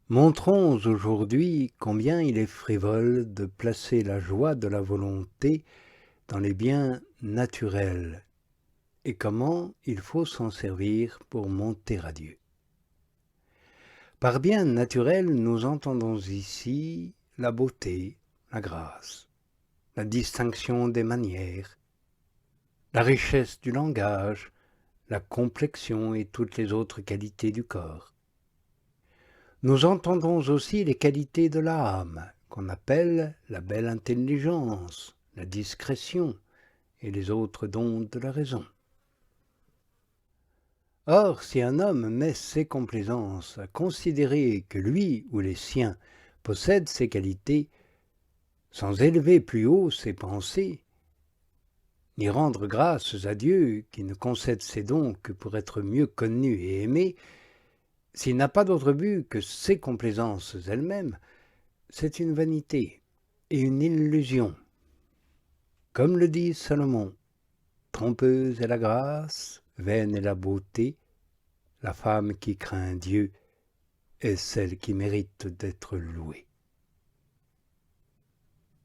Montrons aujourd'hui combien il est frivole de placer la joie de la volonté dans les biens naturels et comment il faut s'en servir pour monter à Dieu. Par bien naturel, nous entendons ici la beauté, la grâce, la distinction des manières, la richesse du langage, la complexion et toutes les autres qualités du corps. Nous entendons aussi les qualités de l'âme, qu'on appelle la belle intelligence, la discrétion et les autres dons de la raison. Or, si un homme met ses complaisances à considérer que lui ou les siens possèdent ces qualités, sans élever plus haut ses pensées, ni rendre grâces à Dieu qui ne concède ses dons que pour être mieux connu et aimé, s'il n'a pas d'autre but que ses complaisances elles-mêmes, c'est une vanité et une illusion. Comme le dit Salomon, trompeuse est la grâce, vaine est la beauté, la femme qui craint Dieu est celle qui mérite d'être louée.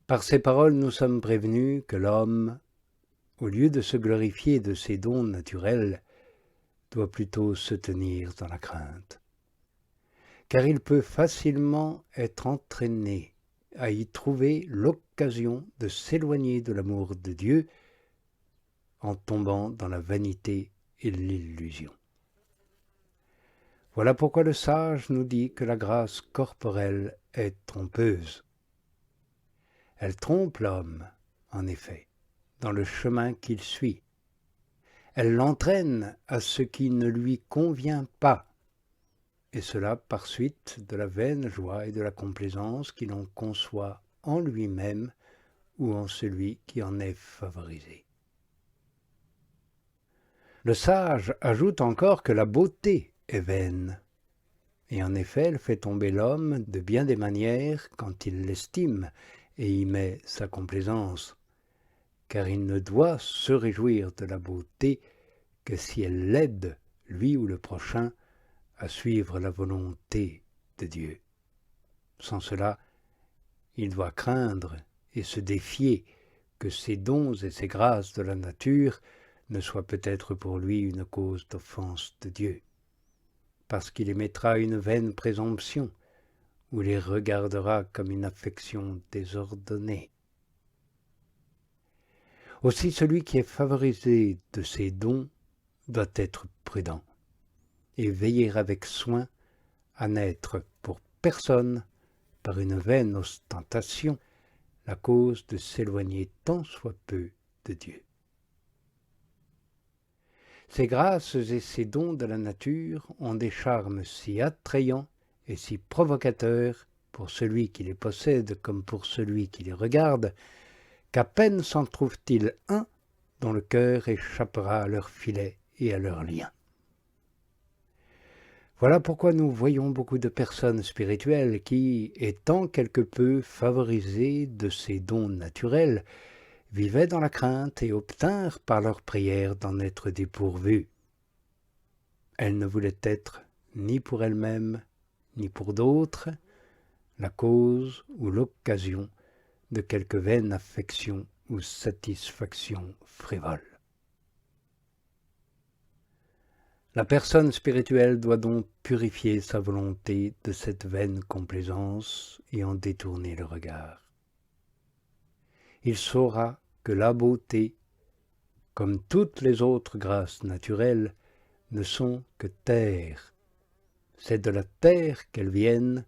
Par ces paroles, nous sommes prévenus que l'homme, au lieu de se glorifier de ses dons naturels, doit plutôt se tenir dans la crainte. Car il peut facilement être entraîné à y trouver l'occasion de s'éloigner de l'amour de Dieu en tombant dans la vanité et l'illusion. Voilà pourquoi le sage nous dit que la grâce corporelle est trompeuse. Elle trompe l'homme, en effet, dans le chemin qu'il suit. Elle l'entraîne à ce qui ne lui convient pas, et cela par suite de la vaine joie et de la complaisance qu'il en conçoit en lui-même ou en celui qui en est favorisé. Le sage ajoute encore que la beauté est vaine, et en effet elle fait tomber l'homme de bien des manières quand il l'estime et y met sa complaisance, car il ne doit se réjouir de la beauté que si elle l'aide, lui ou le prochain, à suivre la volonté de Dieu. Sans cela, il doit craindre et se défier que ces dons et ces grâces de la nature ne soient peut-être pour lui une cause d'offense de Dieu, parce qu'il émettra une vaine présomption ou les regardera comme une affection désordonnée. Aussi celui qui est favorisé de ces dons doit être prudent et veiller avec soin à n'être pour personne, par une vaine ostentation, la cause de s'éloigner tant soit peu de Dieu. Ces grâces et ces dons de la nature ont des charmes si attrayants et si provocateurs pour celui qui les possède comme pour celui qui les regarde, qu'à peine s'en trouve-t-il un dont le cœur échappera à leur filet et à leurs liens. Voilà pourquoi nous voyons beaucoup de personnes spirituelles qui, étant quelque peu favorisées de ces dons naturels, vivaient dans la crainte et obtinrent par leurs prières d'en être dépourvues. Elles ne voulaient être, ni pour elles-mêmes, ni pour d'autres, la cause ou l'occasion de quelque vaine affection ou satisfaction frivole. La personne spirituelle doit donc purifier sa volonté de cette vaine complaisance et en détourner le regard. Il saura que la beauté, comme toutes les autres grâces naturelles, ne sont que terre. C'est de la terre qu'elles viennent,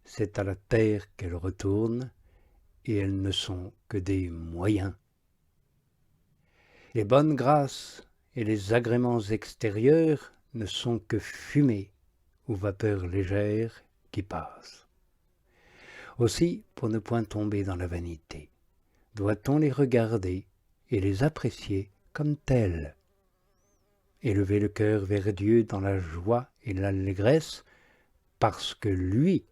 c'est à la terre qu'elles retournent, et elles ne sont que des moyens. Les bonnes grâces et les agréments extérieurs ne sont que fumée ou vapeur légère qui passe. Aussi, pour ne point tomber dans la vanité, doit-on les regarder et les apprécier comme tels. Élever le cœur vers Dieu dans la joie et l'allégresse, parce que lui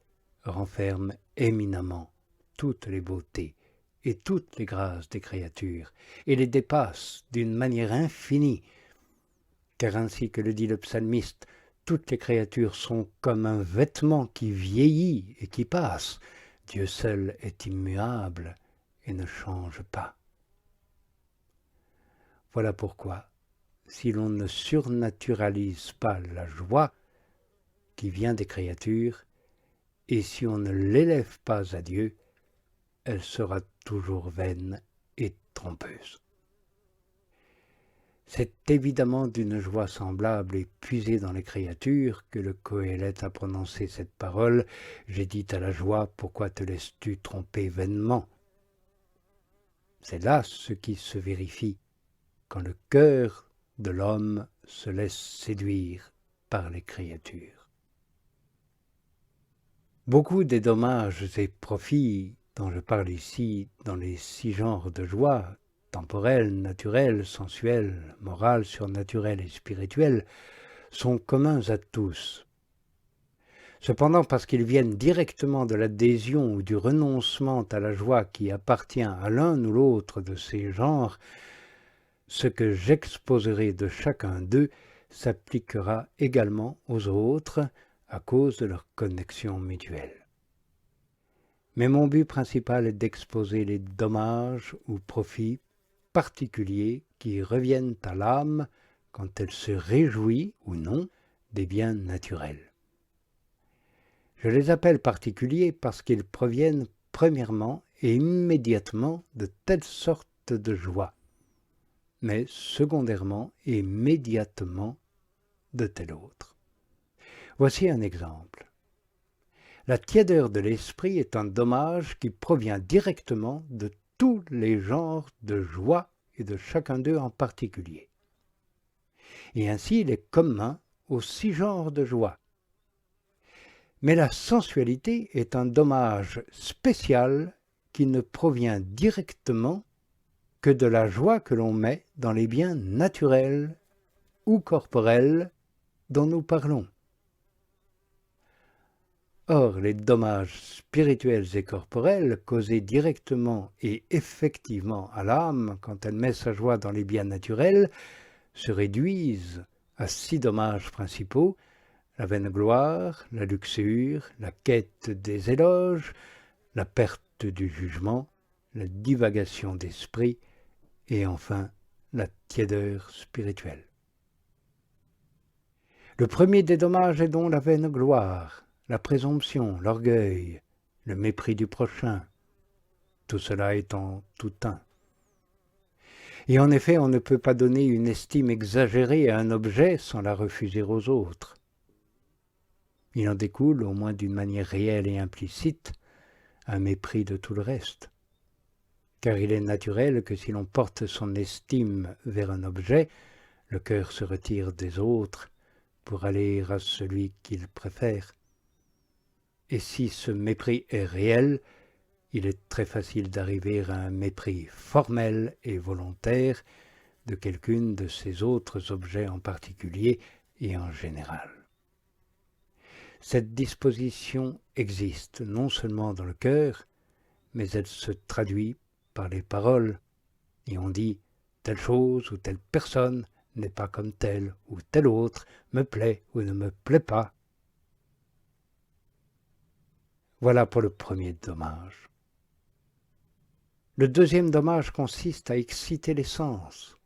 renferme éminemment toutes les beautés et toutes les grâces des créatures, et les dépasse d'une manière infinie, car ainsi que le dit le psalmiste, toutes les créatures sont comme un vêtement qui vieillit et qui passe. Dieu seul est immuable et ne change pas. Voilà pourquoi, si l'on ne surnaturalise pas la joie qui vient des créatures, et si on ne l'élève pas à Dieu, elle sera toujours vaine et trompeuse. C'est évidemment d'une joie semblable et puisée dans les créatures que le Qoéleth a prononcé cette parole. J'ai dit à la joie, pourquoi te laisses-tu tromper vainement? C'est là ce qui se vérifie quand le cœur de l'homme se laisse séduire par les créatures. Beaucoup des dommages et profits dont je parle ici dans les 6 genres de joie, temporelle, naturelle, sensuelle, morale, surnaturelle et spirituelle, sont communs à tous. Cependant, parce qu'ils viennent directement de l'adhésion ou du renoncement à la joie qui appartient à l'un ou l'autre de ces genres, ce que j'exposerai de chacun d'eux s'appliquera également aux autres à cause de leur connexion mutuelle. Mais mon but principal est d'exposer les dommages ou profits particuliers qui reviennent à l'âme quand elle se réjouit ou non des biens naturels. Je les appelle particuliers parce qu'ils proviennent premièrement et immédiatement de telle sorte de joie, mais secondairement et immédiatement de telle autre. Voici un exemple. La tiédeur de l'esprit est un dommage qui provient directement de tous les genres de joie et de chacun d'eux en particulier. Et ainsi il est commun aux 6 genres de joie. Mais la sensualité est un dommage spécial qui ne provient directement que de la joie que l'on met dans les biens naturels ou corporels dont nous parlons. Or, les dommages spirituels et corporels causés directement et effectivement à l'âme quand elle met sa joie dans les biens naturels se réduisent à 6 dommages principaux: la vaine gloire, la luxure, la quête des éloges, la perte du jugement, la divagation d'esprit et enfin la tiédeur spirituelle. Le premier des dommages est donc la vaine gloire, la présomption, l'orgueil, le mépris du prochain, tout cela étant tout un. Et en effet, on ne peut pas donner une estime exagérée à un objet sans la refuser aux autres. Il en découle, au moins d'une manière réelle et implicite, un mépris de tout le reste. Car il est naturel que si l'on porte son estime vers un objet, le cœur se retire des autres pour aller à celui qu'il préfère. Et si ce mépris est réel, il est très facile d'arriver à un mépris formel et volontaire de quelqu'une de ces autres objets en particulier et en général. Cette disposition existe non seulement dans le cœur, mais elle se traduit par les paroles, et on dit « telle chose ou telle personne n'est pas comme telle ou telle autre, me plaît ou ne me plaît pas ». Voilà pour le premier dommage. Le deuxième dommage consiste à exciter les sens.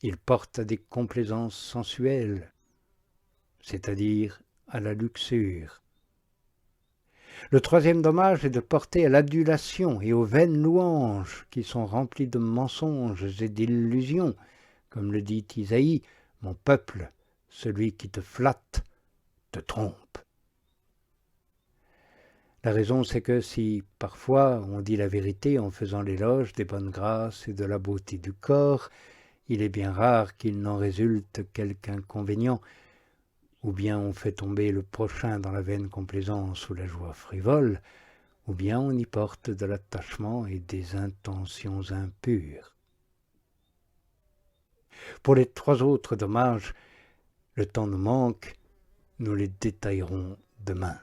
Il porte à des complaisances sensuelles, c'est-à-dire à la luxure. Le troisième dommage est de porter à l'adulation et aux vaines louanges qui sont remplies de mensonges et d'illusions, comme le dit Isaïe, « Mon peuple, celui qui te flatte, te trompe ». La raison, c'est que si, parfois, on dit la vérité en faisant l'éloge des bonnes grâces et de la beauté du corps, il est bien rare qu'il n'en résulte quelque inconvénient, ou bien on fait tomber le prochain dans la vaine complaisance ou la joie frivole, ou bien on y porte de l'attachement et des intentions impures. Pour les 3 autres dommages, le temps nous manque, nous les détaillerons demain.